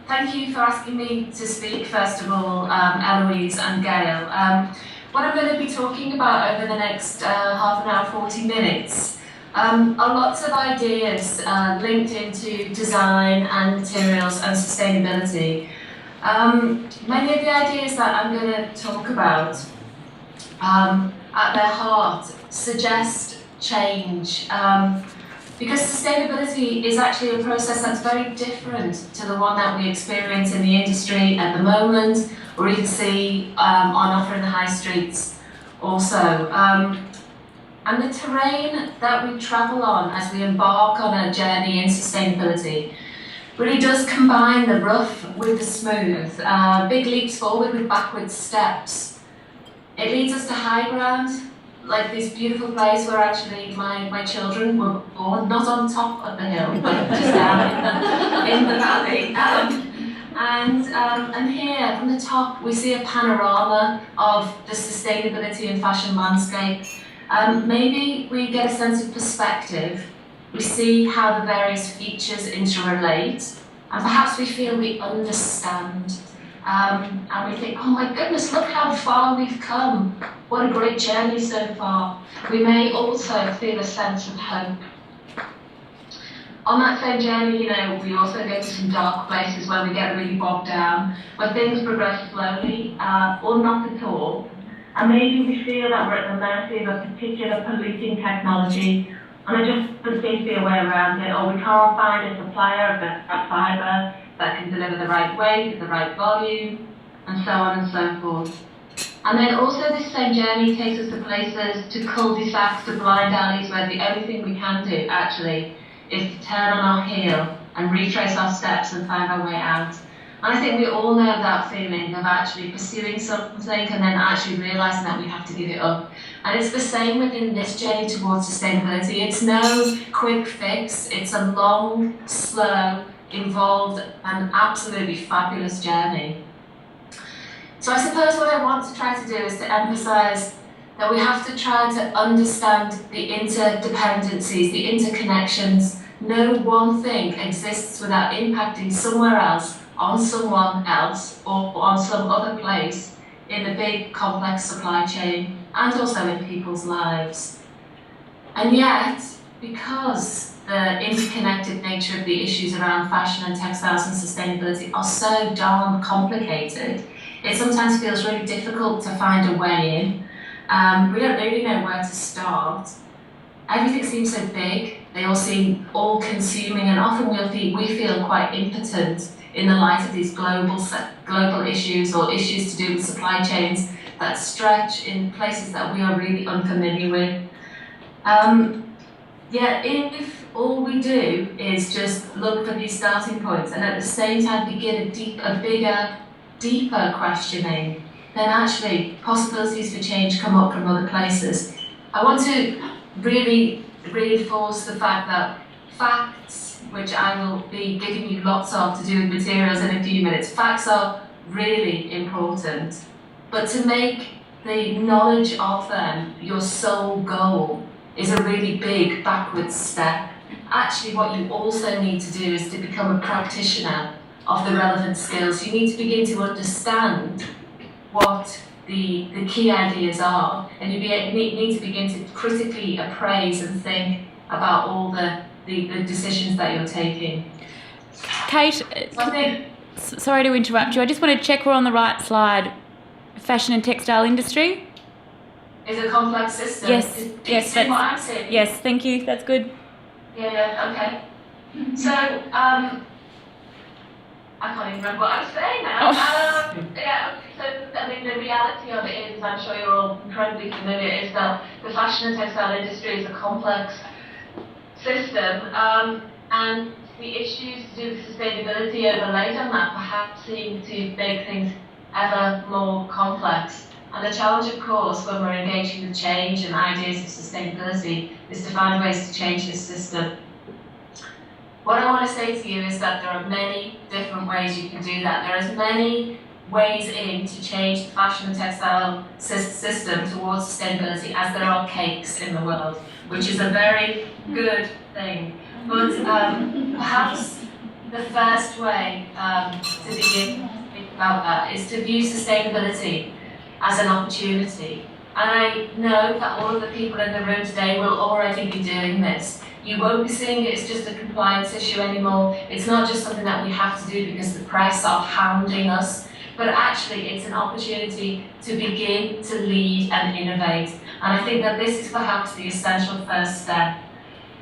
Thank you for asking me to speak, first of all, Eloise and Gail. What I'm going to be talking about over the next half an hour, 40 minutes, are lots of ideas linked into design and materials and sustainability. Many of the ideas that I'm going to talk about, at their heart, suggest change. Because sustainability is actually a process that's very different to the one that we experience in the industry at the moment, or even see on offer in the high streets also. And the terrain that we travel on as we embark on a journey in sustainability really does combine the rough with the smooth, big leaps forward with backward steps. It leads us to high ground, like this beautiful place where actually my children were born, not on top of the hill, but just down in the valley. And here, from the top, we see a panorama of the sustainability and fashion landscape. Maybe we get a sense of perspective. We see how the various features interrelate, and perhaps we feel we understand. And we think, oh my goodness, look how far we've come. What a great journey so far. We may also feel a sense of hope. On that same journey, we also go to some dark places where we get really bogged down, where things progress slowly, or not at all. And maybe we feel that we're at the mercy of a particular polluting technology, and there just doesn't seem to be a way around it, or we can't find a supplier of that fibre that can deliver the right weight, at the right volume, and so on and so forth. And then also this same journey takes us to places, to cul-de-sacs, to blind alleys, where the only thing we can do, actually, is to turn on our heel and retrace our steps and find our way out. And I think we all know that feeling of actually pursuing something and then actually realising that we have to give it up. And it's the same within this journey towards sustainability. It's no quick fix, it's a long, slow, involved and absolutely fabulous journey. So I suppose what I want to try to do is to emphasise that we have to try to understand the interdependencies, the interconnections. No one thing exists without impacting somewhere else, on someone else, or on some other place in the big complex supply chain and also in people's lives. And yet, because the interconnected nature of the issues around fashion and textiles and sustainability are so darn complicated, it sometimes feels really difficult to find a way in. We don't really know where to start. Everything seems so big, they all seem all-consuming, and often we feel quite impotent in the light of these global issues or issues to do with supply chains that stretch in places that we are really unfamiliar with. Yet if all we do is just look for these starting points and at the same time begin a bigger, deeper questioning, then actually possibilities for change come up from other places. I want to really reinforce the fact that facts, which I will be giving you lots of to do with materials in a few minutes, facts are really important. But to make the knowledge of them your sole goal is a really big backwards step. Actually, what you also need to do is to become a practitioner of the relevant skills. You need to begin to understand what the key ideas are, and you need to begin to critically appraise and think about all the decisions that you're taking. Kate, sorry to interrupt you. I just want to check we're on the right slide. Fashion and textile industry. Is a complex system. Yes, what I'm saying? Yes, thank you. That's good. Yeah, okay. So, I can't even remember what I was saying now. So I mean, the reality of it is, I'm sure you're all incredibly familiar, is that the fashion and textile industry is a complex system, and the issues to do with sustainability overlaid on that perhaps seem to make things ever more complex. And the challenge, of course, when we're engaging with change and ideas of sustainability is to find ways to change this system. What I want to say to you is that there are many different ways you can do that. There are as many ways in to change the fashion and textile system towards sustainability as there are cakes in the world, which is a very good thing. But perhaps the first way to begin to think about that is to view sustainability as an opportunity. And I know that all of the people in the room today will already be doing this. You won't be seeing it as just a compliance issue anymore. It's not just something that we have to do because the press are hounding us, but actually it's an opportunity to begin to lead and innovate. And I think that this is perhaps the essential first step.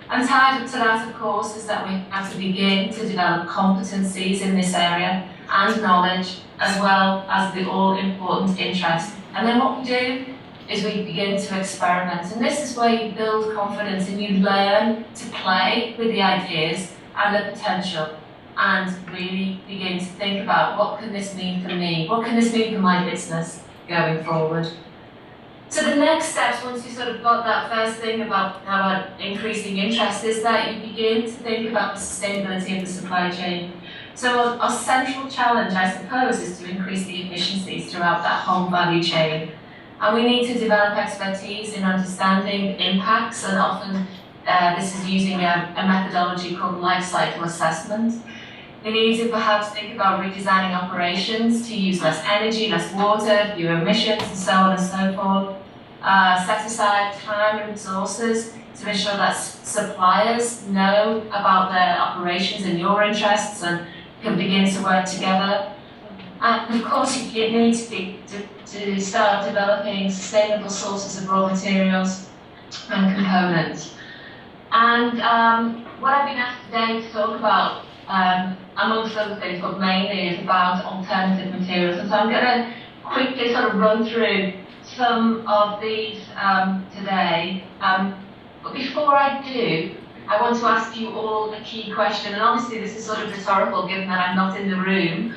And tied up to that, of course, is that we have to begin to develop competencies in this area and knowledge, as well as the all-important interest. And then what we do is we begin to experiment. And this is where you build confidence and you learn to play with the ideas and the potential and really begin to think about what can this mean for me? What can this mean for my business going forward? So the next steps, once you sort of got that first thing about increasing interest, is that you begin to think about the sustainability of the supply chain. So our central challenge, I suppose, is to increase the efficiencies throughout that whole value chain. And we need to develop expertise in understanding impacts, and often this is using a methodology called life cycle assessment. We need to perhaps think about redesigning operations to use less energy, less water, fewer emissions, and so on and so forth. Set aside time and resources to ensure that suppliers know about their operations and your interests and can begin to work together. And of course, you need to start developing sustainable sources of raw materials and components. And what I've been asked today to talk about, amongst other things, but mainly is about alternative materials. And so I'm going to quickly sort of run through some of these today. But before I do, I want to ask you all a key question. And obviously this is sort of rhetorical given that I'm not in the room.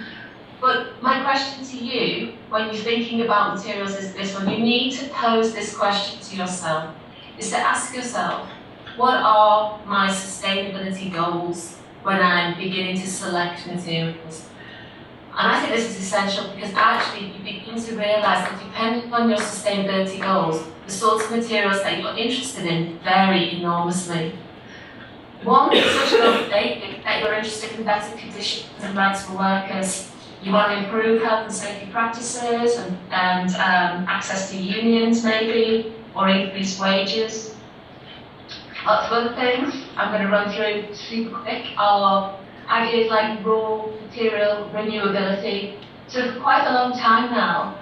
But my question to you, when you're thinking about materials, is this one. You need to pose this question to yourself, is to ask yourself, what are my sustainability goals when I'm beginning to select materials? And I think this is essential because actually you begin to realise that depending on your sustainability goals, the sorts of materials that you're interested in vary enormously. One is such that you're interested in better conditions and rights for workers. You want to improve health and safety practices and access to unions maybe, or increase wages. Lots of other things I'm going to run through super quick are ideas like raw material renewability. So for quite a long time now,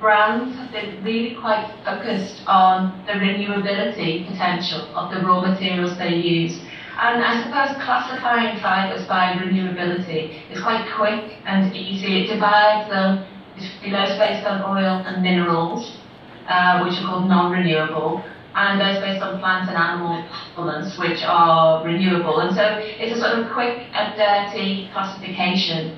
brands have been really quite focused on the renewability potential of the raw materials they use. And I suppose classifying fibres by renewability is quite quick and easy. It divides them, those based on oil and minerals, which are called non-renewable, and those based on plant and animal elements, which are renewable. And so it's a sort of quick and dirty classification.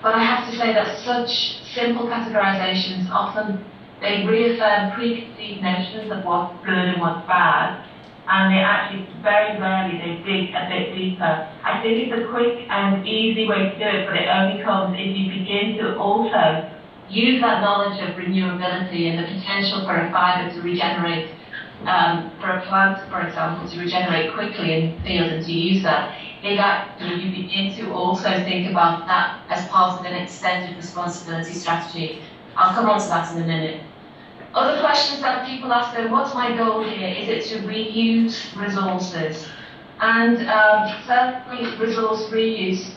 But I have to say that such simple categorizations often, they reaffirm preconceived notions of what's good and what's bad. And they actually, very rarely, they dig a bit deeper. I think it's a quick and easy way to do it, but it only comes if you begin to also use that knowledge of renewability and the potential for a fibre to regenerate, for a plant, for example, to regenerate quickly in the field and to use that. If actually you begin to also think about that as part of an extended responsibility strategy. I'll come on to that in a minute. Other questions that people ask are, what's my goal here? Is it to reuse resources? And certainly resource reuse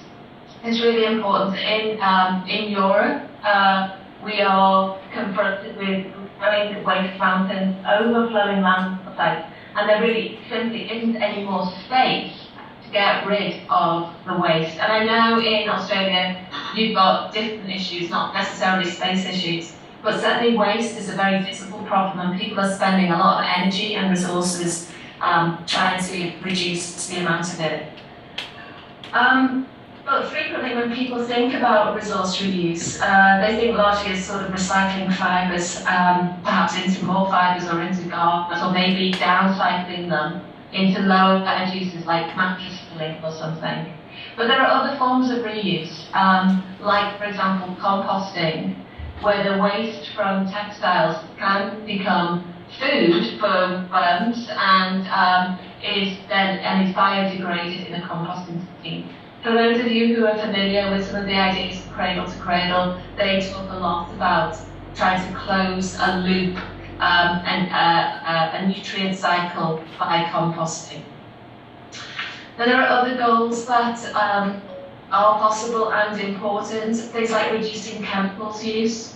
is really important. In Europe, we are confronted with growing waste mountains, overflowing landfills, and there really simply isn't any more space to get rid of the waste. And I know in Australia you've got different issues, not necessarily space issues, but certainly waste is a very visible problem, and people are spending a lot of energy and resources trying to reduce the amount of it. But frequently when people think about resource reuse, they think largely as sort of recycling fibres, perhaps into more fibres or into garments, or maybe downcycling them into lower energy uses like mattress filling or something. But there are other forms of reuse, like for example composting, where the waste from textiles can become food for worms and is biodegraded in a composting scheme. For those of you who are familiar with some of the ideas of cradle to cradle, they talk a lot about trying to close a loop and a nutrient cycle by composting. Now, there are other goals that are possible and important, things like reducing chemicals use.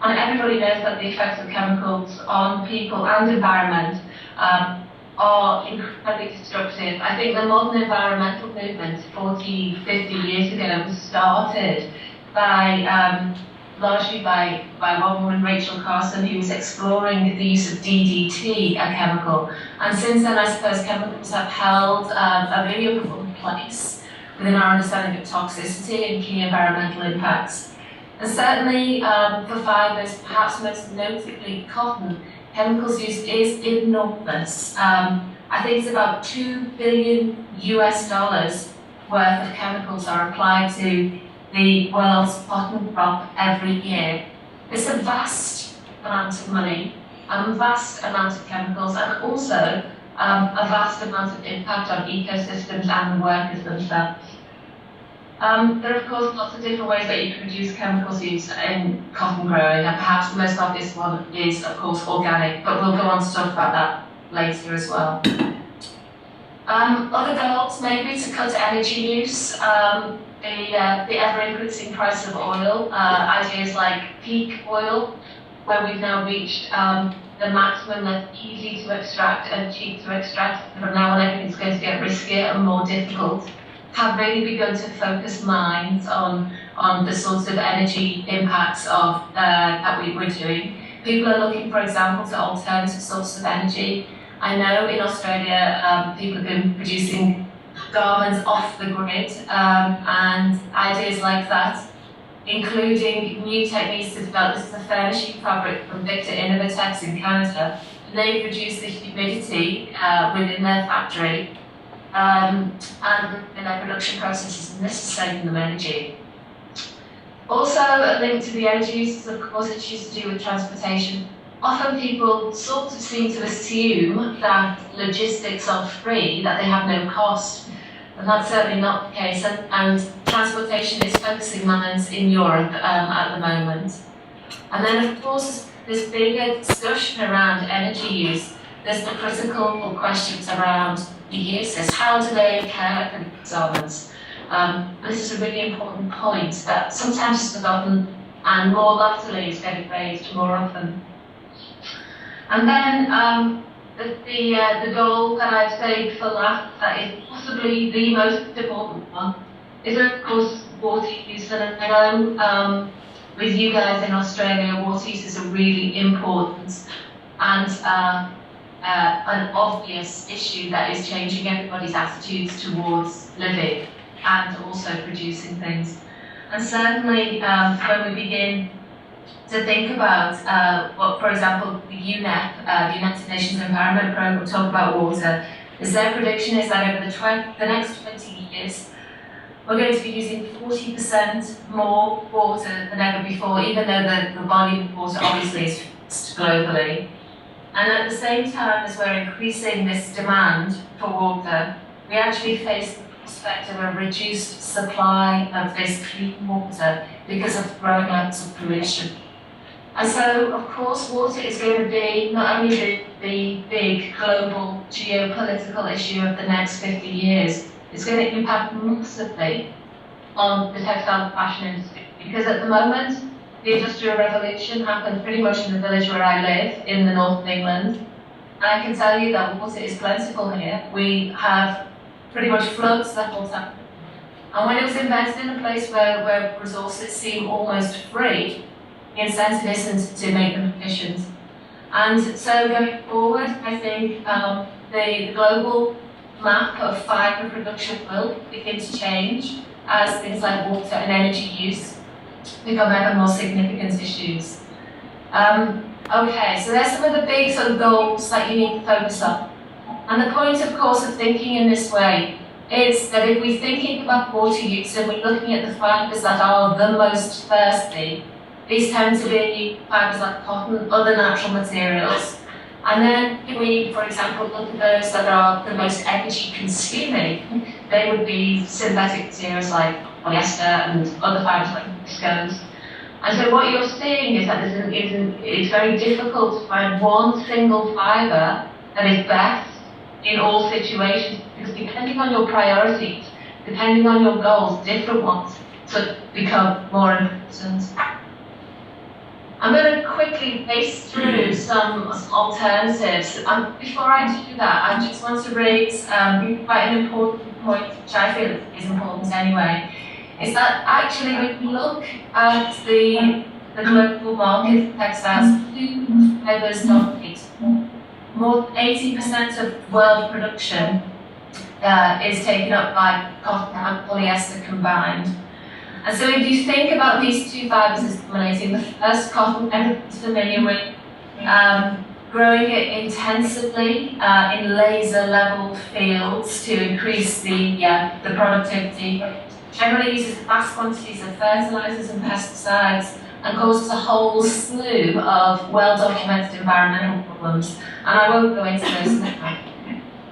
And everybody knows that the effects of chemicals on people and environment are incredibly destructive. I think the modern environmental movement 40, 50 years ago was started by largely by one woman, Rachel Carson, who was exploring the use of DDT, a chemical. And since then, I suppose chemicals have held a really important place within our understanding of toxicity and key environmental impacts. And certainly for fibres, perhaps most notably cotton, chemicals use is enormous. I think it's about $2 billion US worth of chemicals are applied to the world's cotton crop every year. It's a vast amount of money, a vast amount of chemicals, and also a vast amount of impact on ecosystems and the workers themselves. There are, of course, lots of different ways that you can reduce chemicals use in cotton growing, and perhaps the most obvious one is, of course, organic, but we'll go on to talk about that later as well. Other goals may be to cut energy use, the ever-increasing price of oil, ideas like peak oil, where we've now reached the maximum that's easy to extract and cheap to extract. From now on, everything's going to get riskier and more difficult, have really begun to focus minds on the sorts of energy impacts of that we're doing. People are looking, for example, to alternative sources of energy. I know in Australia, people have been producing garments off the grid, and ideas like that, including new techniques to develop. This is a furnishing fabric from Victor Innovatex in Canada. And they reduce the humidity within their factory and in their production processes, and this is saving them energy. Also, a link to the energy uses, of course, issues to do with transportation. Often people sort of seem to assume that logistics are free, that they have no cost, and that's certainly not the case. And transportation is focusing minds in Europe at the moment. And then, of course, this bigger discussion around energy use. There's the critical questions around the uses. How do they occur for these garments? This is a really important point that sometimes is forgotten and more latterly is getting raised more often. And then the goal that I've saved for last, that is possibly the most important one, is of course water use. And I know with you guys in Australia, water use is a really important and an obvious issue that is changing everybody's attitudes towards living and also producing things. And certainly when we begin to think about what, for example, the UNEP, the United Nations Environment Programme, talk about water, is their prediction is that over the next 20 years, we're going to be using 40% more water than ever before, even though the volume of water obviously is fixed globally. And at the same time as we're increasing this demand for water, we actually face the prospect of a reduced supply of this clean water because of growing levels of pollution. And so, of course, water is going to be not only the big global geopolitical issue of the next 50 years, it's going to impact massively on the textile and fashion industry. Because at the moment, the Industrial Revolution happened pretty much in the village where I live, in the north of England. And I can tell you that water is plentiful here. We have pretty much floods the whole time. And when it was invented in a place where resources seem almost free, the incentive isn't to make them efficient. And so going forward, I think the global map of fibre production will begin to change as things like water and energy use become ever more significant issues. Okay, so there's some of the big sort of goals that you need to focus on. And the point, of course, of thinking in this way is that if we're thinking about water use and we're looking at the fibres that are the most thirsty, these tend to be fibres like cotton, other natural materials. And then if we, for example, look at those that are the most energy consuming, they would be synthetic materials like polyester and other fibres like viscose. And so what you're seeing is that it's very difficult to find one single fibre that is best in all situations, because depending on your priorities, depending on your goals, different ones become more important. I'm going to quickly race through some alternatives. Before I do that, I just want to raise quite an important point, which I feel is important anyway, is that actually when you look at the global market for textiles, two fibres dominate. More than 80% of world production is taken up by cotton and polyester combined. And so if you think about these two fibres as dominating, the first, cotton, everyone's familiar with, growing it intensively in laser level fields to increase the productivity, generally uses vast quantities of fertilizers and pesticides, and causes a whole slew of well-documented environmental problems. And I won't go into those now.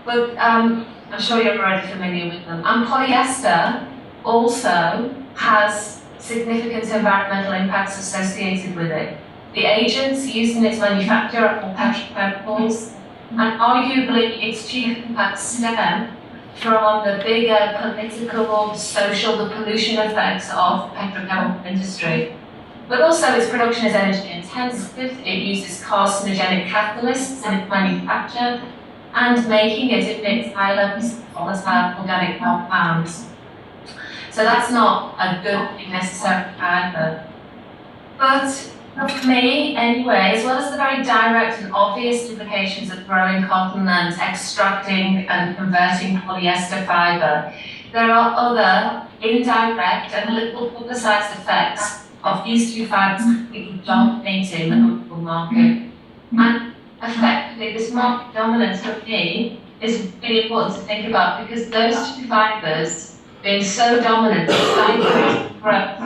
But I'm sure you're already familiar with them. And polyester also has significant environmental impacts associated with it. The agents used in its manufacture are petrochemicals, and arguably its chief impacts stem from the bigger political, social, the pollution effects of the petrochemical industry. But also its production is energy intensive, it uses carcinogenic catalysts in its manufacture, and making it emits high levels of volatile organic compounds. So that's not a good thing necessarily either. But for me, anyway, as well as the very direct and obvious implications of growing cotton and extracting and converting polyester fibre, there are other indirect and little publicised effects of these two fibres completely dominating the global market. And effectively, this market dominance for me is really important to think about, because those two fibres being so dominant stifles the growth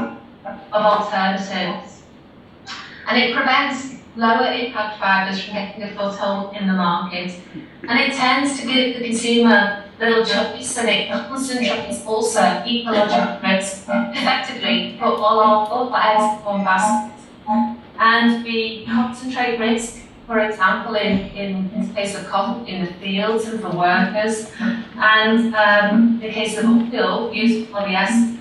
of alternatives. And it prevents lower impact fibres from getting a foothold in the market. And it tends to give the consumer little choice, and it concentrates also ecological risk, effectively put all the eggs in one basket. And we concentrate risk, for example, in the case of cotton, in the fields and for workers, and in the case of oil, used for polyester,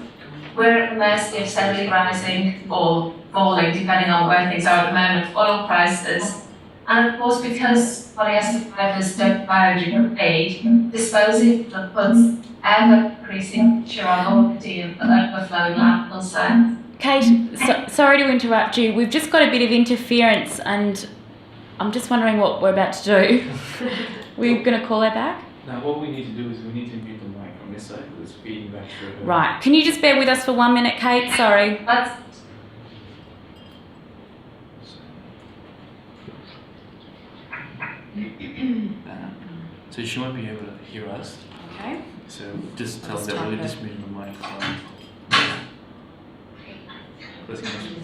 we're at the mercy of steadily rising or falling, depending on where things are at the moment, oil prices. And of course, because polyester fibres don't biodegrade, disposing of puts ever increasing pressure on quantity of overflowing landfill sites. Kate, sorry to interrupt you. We've just got a bit of interference, and I'm just wondering what we're about to do. We're going to call her back? Now, what we need to do is we need to mute the mic on this side, because it's feeding back to her. Right. Can you just bear with us for 1 minute, Kate? Sorry. So she won't be able to hear us. Okay. So just tell them that we're just muting the mic.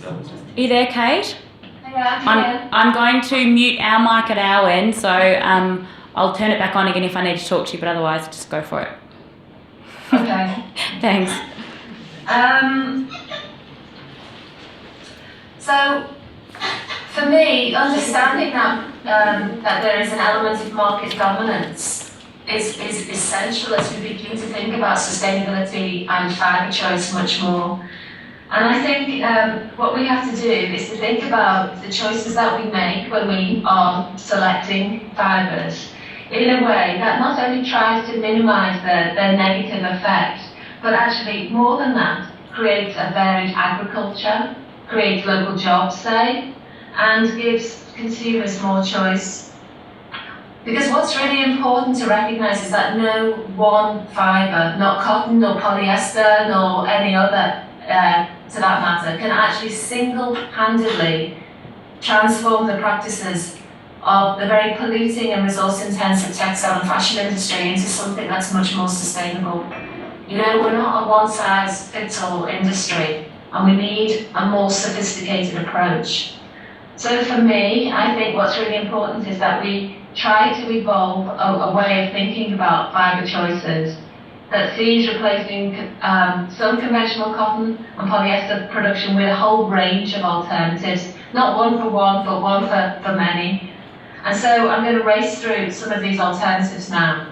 Are you there, Kate? Yeah, I'm going to mute our mic at our end, so I'll turn it back on again if I need to talk to you, but otherwise just go for it. Okay. Thanks. So, for me, understanding that there is an element of market dominance is essential as we begin to think about sustainability and fibre choice much more. And I think what we have to do is to think about the choices that we make when we are selecting fibres in a way that not only tries to minimise their negative effect, but actually, more than that, creates a varied agriculture, creates local jobs, say, and gives consumers more choice. Because what's really important to recognise is that no one fibre, not cotton, nor polyester, nor any other to that matter, can actually single-handedly transform the practices of the very polluting and resource-intensive textile and fashion industry into something that's much more sustainable. You know, we're not a one-size-fits-all industry, and we need a more sophisticated approach. So for me, I think what's really important is that we try to evolve a way of thinking about fibre choices that sees replacing some conventional cotton and polyester production with a whole range of alternatives, not one for one, but one for many. And so I'm going to race through some of these alternatives now.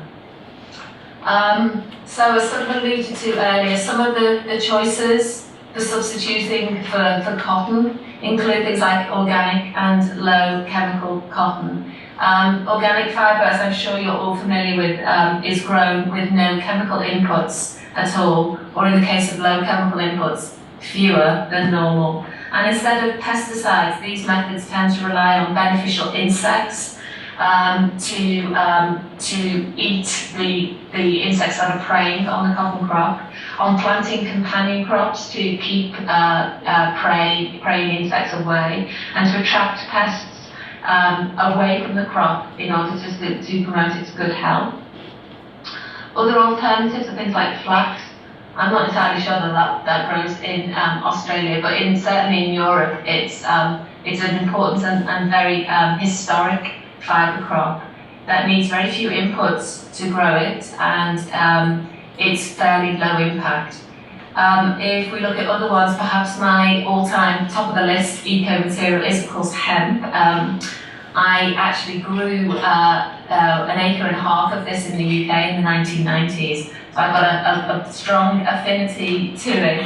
So as sort of alluded to earlier, some of the choices for substituting for cotton include things like organic and low chemical cotton. Organic fibre, as I'm sure you're all familiar with, is grown with no chemical inputs at all, or in the case of low chemical inputs, fewer than normal. And instead of pesticides, these methods tend to rely on beneficial insects to eat the insects that are preying on the cotton crop, on planting companion crops to keep preying insects away, and to attract pests away from the crop in order to promote its good health. Other alternatives are things like flax. I'm not entirely sure that grows in Australia, but certainly in Europe, it's an important and very historic fibre crop that needs very few inputs to grow it, and it's fairly low impact. If we look at other ones, perhaps my all-time top of the list eco-material is of course hemp. I actually grew 1.5 acres of this in the UK in the 1990s, so I've got a strong affinity to it.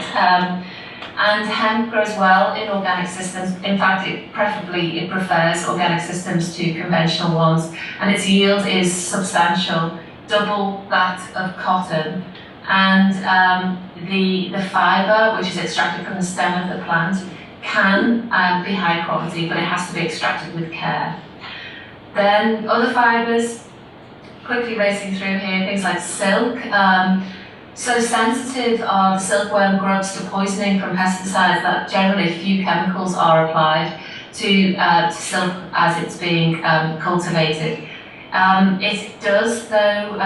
And hemp grows well in organic systems. In fact, it prefers organic systems to conventional ones, and its yield is substantial, double that of cotton. And the fibre, which is extracted from the stem of the plant, can be high quality, but it has to be extracted with care. Then other fibres, quickly racing through here, things like silk. So sensitive are the silkworm grubs to poisoning from pesticides that generally few chemicals are applied to silk as it's being cultivated. It does, though,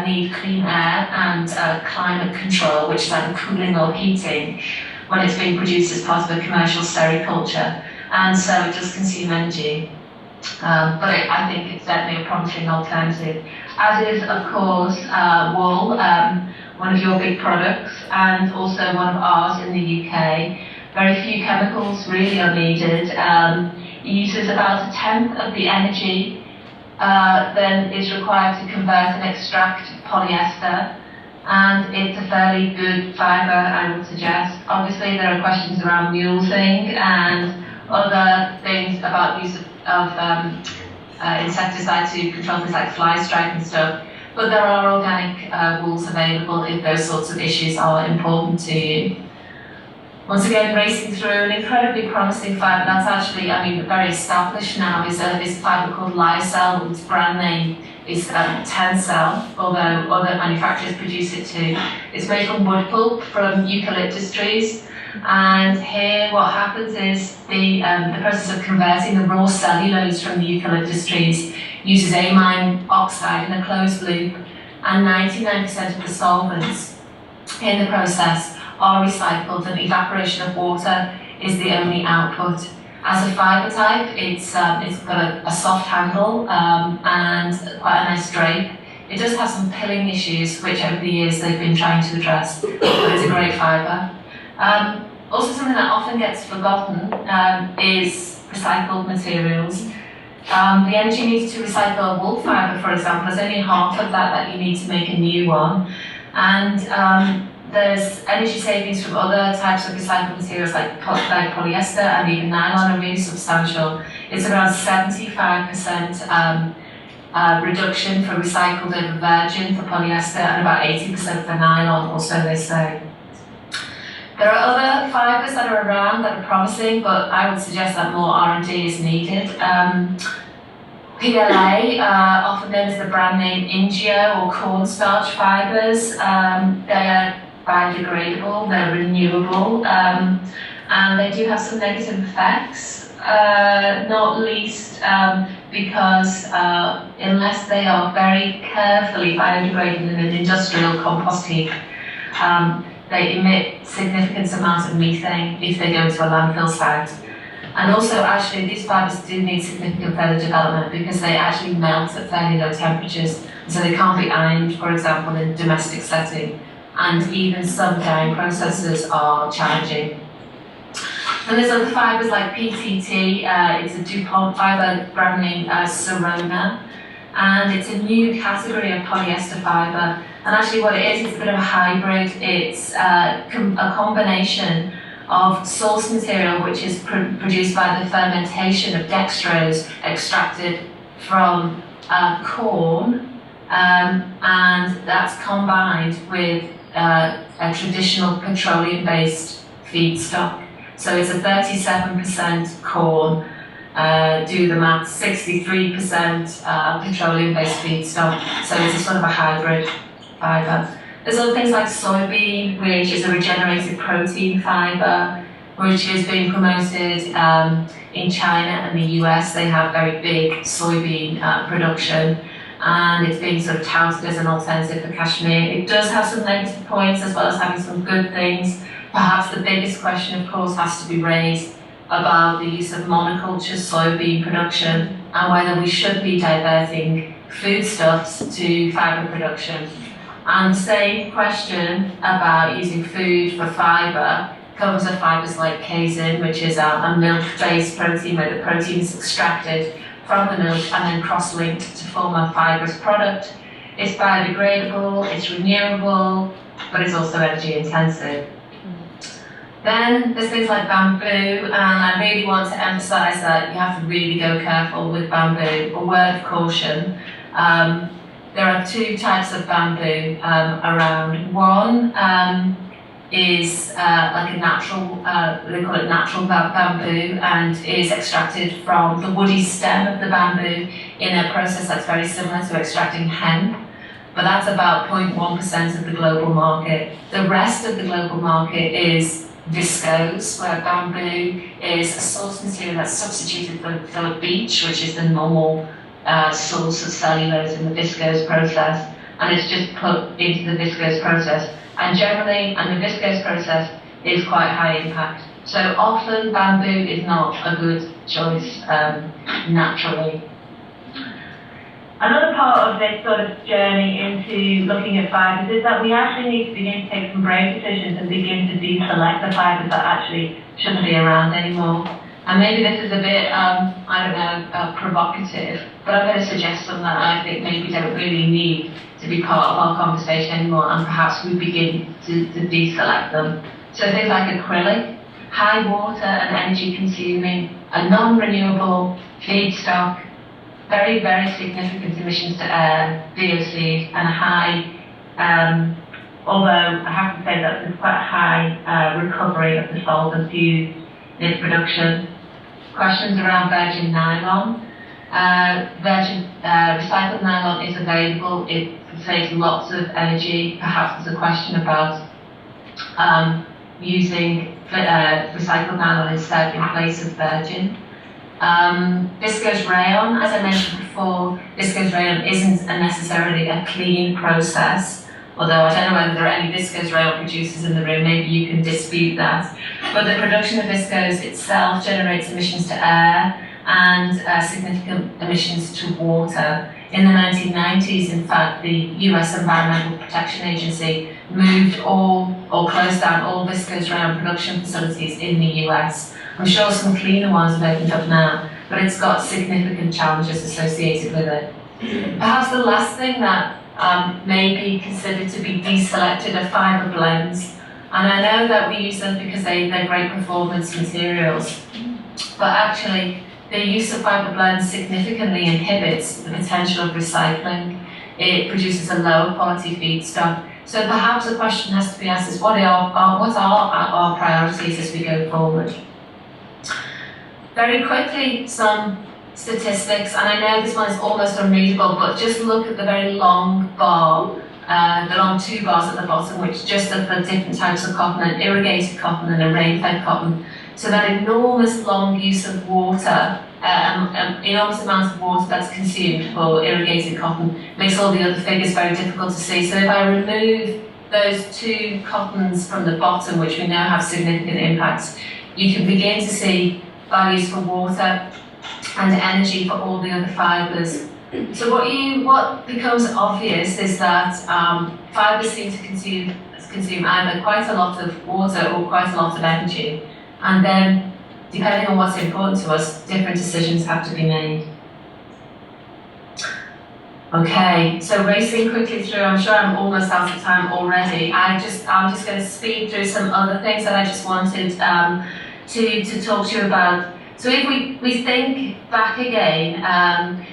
need clean air and climate control, which is like cooling or heating, when it's being produced as part of a commercial sericulture, and so it does consume energy. But I think it's certainly a promising alternative, as is, of course, wool, one of your big products, and also one of ours in the UK. Very few chemicals really are needed. It uses about 1/10 of the energy than is required to convert and extract polyester, and it's a fairly good fibre, I would suggest. Obviously, there are questions around mulesing and other things about use of insecticides to control things like fly strike and stuff, but there are organic wools available if those sorts of issues are important to you. Once again, racing through an incredibly promising fibre that's actually, very established now, is a fibre called lyocell. Its brand name is Tencel, although other manufacturers produce it too. It's made from wood pulp from eucalyptus trees, and here what happens is the process of converting the raw cellulose from the eucalyptus trees uses amine oxide in a closed loop, and 99% of the solvents in the process are recycled, and evaporation of water is the only output. As a fibre type, it's got a soft handle and quite a nice drape. It does have some pilling issues, which over the years they've been trying to address, but it's a great fibre. Also, something that often gets forgotten is recycled materials. The energy needed to recycle wool fibre, for example, is only half of that you need to make a new one. And there's energy savings from other types of recycled materials like polyester and even nylon are really substantial. It's around 75% reduction for recycled over virgin for polyester, and about 80% for nylon, or so they say. There are other fibres that are around that are promising, but I would suggest that more R&D is needed. PLA, often known as the brand name Ingeo or cornstarch fibres, they're biodegradable, they're renewable, and they do have some negative effects, not least because unless they are very carefully biodegraded in an industrial compost heap, they emit significant amounts of methane if they go into a landfill site. And also, actually, these fibres do need significant further development because they actually melt at fairly low temperatures. So they can't be ironed, for example, in a domestic setting. And even some dyeing processes are challenging. And there's other fibres like PTT, it's a DuPont fibre brand name Sorona, and it's a new category of polyester fibre. And actually what it is, it's a bit of a hybrid. It's a combination of source material which is produced by the fermentation of dextrose extracted from corn, and that's combined with a traditional petroleum-based feedstock. So it's a 37% corn, do the math, 63% petroleum-based feedstock. So it's a sort of a hybrid fibre. There's other things like soybean, which is a regenerated protein fibre, which is being promoted in China and the US. They have very big soybean production, and it's being sort of touted as an alternative for cashmere. It does have some negative points as well as having some good things. Perhaps the biggest question, of course, has to be raised about the use of monoculture soybean production and whether we should be diverting foodstuffs to fibre production. And the same question about using food for fibre covers of fibres like casein, which is a milk-based protein where the protein is extracted from the milk and then cross-linked to form a fibrous product. It's biodegradable, it's renewable, but it's also energy intensive. Then there's things like bamboo, and I really want to emphasise that you have to really go careful with bamboo. A word of caution. There are two types of bamboo around. One is like a natural, they call it natural bamboo, and is extracted from the woody stem of the bamboo in a process that's very similar to extracting hemp. But that's about 0.1% of the global market. The rest of the global market is viscose, where bamboo is a source material that's substituted for beech, which is the normal source of cellulose in the viscose process, and it's just put into the viscose process. And generally, the viscose process is quite high impact. So often bamboo is not a good choice naturally. Another part of this sort of journey into looking at fibres is that we actually need to begin to take some brave decisions and begin to deselect the fibres that actually shouldn't be around anymore. And maybe this is a bit, provocative, but I'm going to suggest some that I think maybe don't really need to be part of our conversation anymore, and perhaps we begin to deselect them. So things like acrylic, high water and energy consuming, a non-renewable feedstock, very, very significant emissions to air, VOCs, and a high, although I have to say that there's quite a high recovery of the solvents used in its production. Questions around virgin nylon. Recycled nylon is available. It saves lots of energy. Perhaps there's a question about using recycled nylon instead in place of virgin. Viscose rayon, as I mentioned before, viscose rayon isn't necessarily a clean process, although I don't know whether there are any viscose rayon producers in the room, maybe you can dispute that. But the production of viscose itself generates emissions to air and significant emissions to water. In the 1990s, in fact, the US Environmental Protection Agency moved or closed down all viscose rayon production facilities in the US. I'm sure some cleaner ones have opened up now, but it's got significant challenges associated with it. Perhaps the last thing that may be considered to be deselected are fibre blends. And I know that we use them because they're great performance materials, but actually the use of fibre blends significantly inhibits the potential of recycling. It produces a lower quality feedstock. So perhaps the question has to be asked is what are our priorities as we go forward? Very quickly, some statistics, and I know this one is almost unreadable, but just look at the very long bar, the long two bars at the bottom, which just are for different types of cotton, an irrigated cotton and a rain-fed cotton. So that enormous long use of water, enormous amount of water that's consumed for irrigated cotton makes all the other figures very difficult to see. So if I remove those two cottons from the bottom, which we know have significant impacts, you can begin to see values for water and energy for all the other fibres. So what becomes obvious is that fibres seem to consume either quite a lot of water or quite a lot of energy, and then depending on what's important to us, different decisions have to be made. Okay, so racing quickly through, I'm sure I'm almost out of time already. I'm just going to speed through some other things that I just wanted to talk to you about. So if we think back again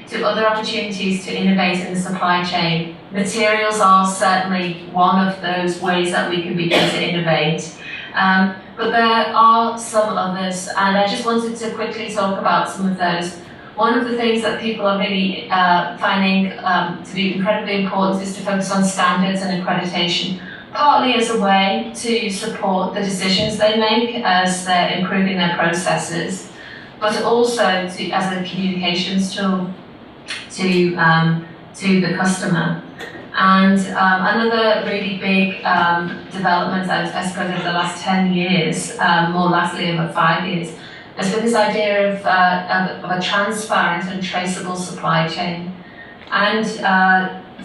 to other opportunities to innovate in the supply chain, materials are certainly one of those ways that we can begin to innovate. But there are some others, and I just wanted to quickly talk about some of those. One of the things that people are really finding to be incredibly important is to focus on standards and accreditation, partly as a way to support the decisions they make as they're improving their processes, but also as a communications tool to the customer. And another really big development, I suppose, over the last 10 years, more lastly over 5 years, has been this idea of a transparent and traceable supply chain. And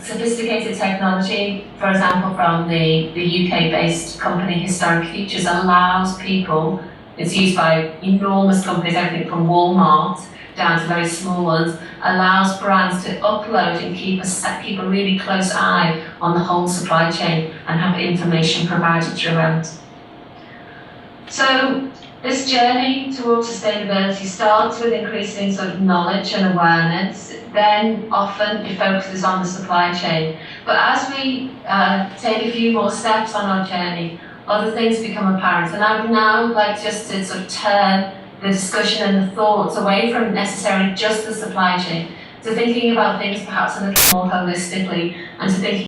sophisticated technology, for example, from the UK-based company Historic Features, allows people, it's used by enormous companies, everything from Walmart down to very small ones, allows brands to upload and keep a really close eye on the whole supply chain and have information provided throughout. So this journey towards sustainability starts with increasing sort of knowledge and awareness, then often it focuses on the supply chain. But as we take a few more steps on our journey, other things become apparent. And I would now like just to sort of turn the discussion and the thoughts away from necessarily just the supply chain to thinking about things perhaps a little more holistically, and to thinking